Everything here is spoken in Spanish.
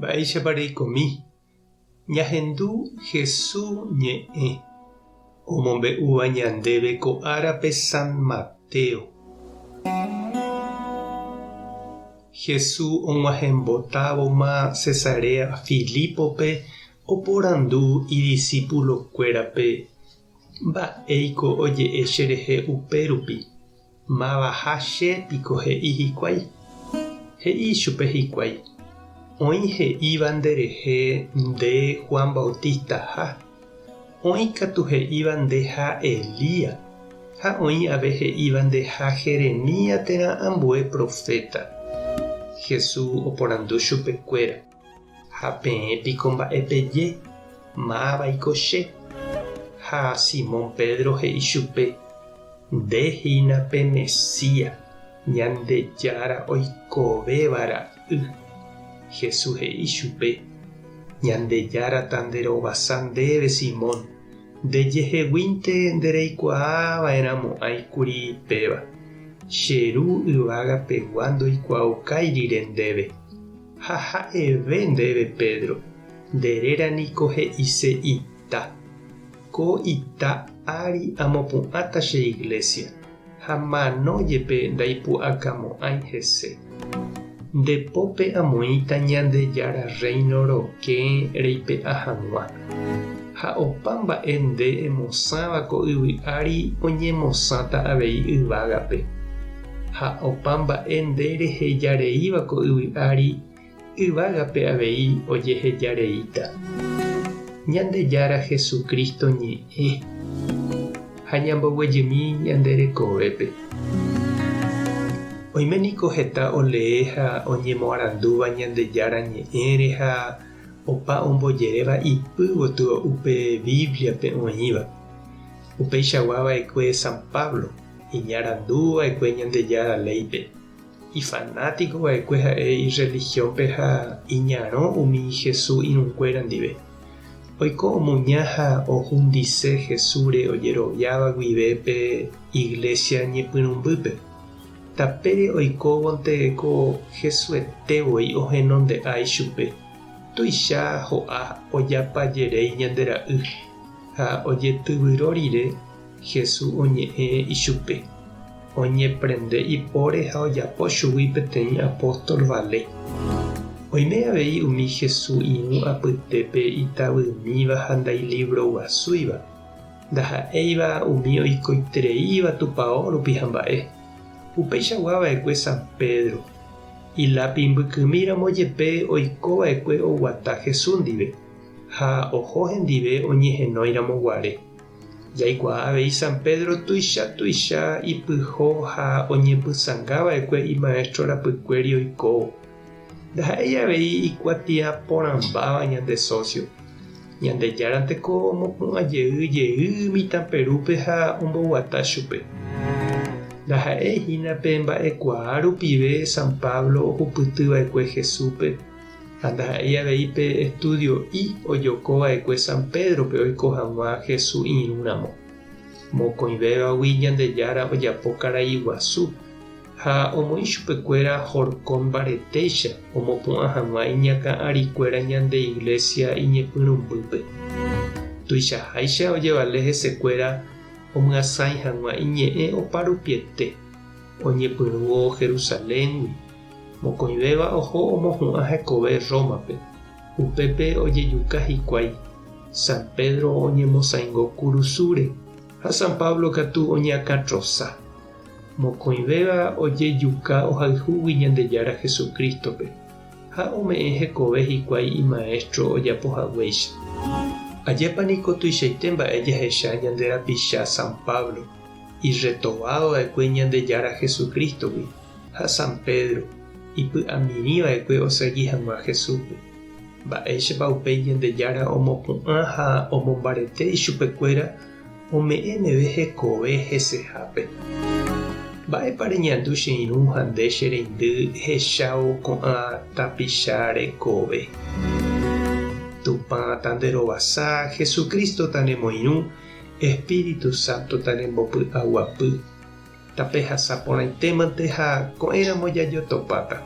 Mba'éichapareikomi. Ñahendu Jesús ñe'ẽ omombe'úva ñandéve ko árape San Mateo. Jesús og̃uahẽmbotávoma Cesarea Filipope oporandu idiscípulokuérape mba'éiko oje'e cherehe upérupi. Mavaha chépiko he'i hikuái. He'i chupe hikuái. Oĩ he'íva nderehe nde Juan Bautistaha. Oĩ katu he'íva ndeha Elías. Ha oĩ ave he'íva ndeha Jeremías térã ambue profeta. Jesús oporandu chupekuéra. Ha peẽpiko mba'epeje. Máva'iko che. Ha Simón Pedro he'i chupe. Ndehínape Mesías, ñandejára oikovévara y. Jesús he'i chupe. Ñandejára nderovasa ndéve Simón. Ndejeheguínte ndereikuaava'erãmo'ãikuri péva. Cheru yvágapegua ndoikuaukái ndéve. Ha ha'eve ndéve Pedro. Nderérãniko he'ise ita. Ko ita ári amopu'ãta che iglesia. Ha manójepe ndaipu'akamo'ãi hese. Ndepópe amoĩta Ñandejára Reino rokẽ reipe'a hag̃ua. Ha opa mba'e nde emosãva ko yvy ári oñemosãta avei yvágape. Ha opa mba'e nde rehejareíva ko yvy ári yvágape avei ojehejareíta. Ñandejára Jesucristo ñe'ẽ ha ñamboguejymi ñande rekovépe. Oiméniko heta olee ha oñemoarandúva Ñandejára ñe'ẽre ha opa ombojeréva ipy gotyo upe Bibliape oĩva. Upeichaguava'ekue San Pablo iñarandúva'ekue Ñandejára Léipe. Ifanátikova'ekue ha'e ireligiónpe ha iñarõ umi Jesús irũnguéra ndive. Oiko omuña ha ohundise Jesúre ojeroviáva guivépe iglesia ñepyrũmbýpe. Tapére oikóvonte ko Jesuetevoi ohenonde'ái chupe. Tuicha ho'a ojapajerei ñande ra'y. Ha ojetyvyrõ rire Jesús oñe'ẽ ichupe. Oñeprende ipóre ha ojapo chugui peteĩ apóstol vale. Oime avei umi Jesús irũ apytépe itavymíva ha ndailibro guasúiva. Ndaha'éiva umi oikoitereíva tupão rupi ha mba'e. Upeichaguava'ekue San Pedro. Ilápi mbykymíramo jepe oikova'ekue oguata Jesús ndive. Ha oho hendive oñehenóiramoguare. Jaikuaa avei San Pedro tuicha ipyho ha oñepysãngava'ekue imaestro rapykuéri oikóvo. Ndaha'éi avei ikuatia porãmbáva ñande socio. Ñandejáranteko omopu'ãjeýjeými Taperúpe ha omboguata chupe. Ndaha'éhínape mba'ekuaa rupive San Pablo ohupytyva'ekue Jesúspe. Ha ndaha'éi aveipe estudio I ojokova'ekue San Pedrope oiko hag̃ua Jesús irũramo. Mokõivevagui Ñandejára ojapo karai guasu. Ha omoĩ chupekuéra Jorkón mbaretéicha omopu'ã hag̃ua iñakã'arikuéra ñande iglesia iñepyrũmbýpe. Tuichaháicha ojevale hesekuéra omyasãi hag̃ua iñe'ẽ oparupiete. Oñepyrũvo Jerusaléngui. Mokõivéva oho omohu'ã hekove Rómape. Upépe ojejuka hikuái. San Pedro oñemosãingo kurusúre. Ha San Pablo katu oñeakãtrosa. Mokõivéva ojejuka ohayhúgui Ñandejára Jesucristope. Ha ome'ẽ hekove hikuái imaestro ojapohaguéicha. Ajépaniko tuichaite mba'e jahecha ñande rapicha San Pablo. Irretovadova'ekue Ñandejára Jesucristogui. Ha San Pedro ipy'amirĩva'ekue osẽki hag̃ua Jesúspe. Mba'éichapa upéi Ñandejára omopu'ã ha omombarete ichupekuéra ome'ẽ meve hekove hesehápe. Mba'épa reñandu che irũ ha nde che reindy hechávo ko'ã tapicha rekove. Tupã tanderovasa Jesucristo tanemoirũ Espíritu Santo tanembopy'aguapy. Tape hasapórãitémante ha ko'ẽramo jajotopáta.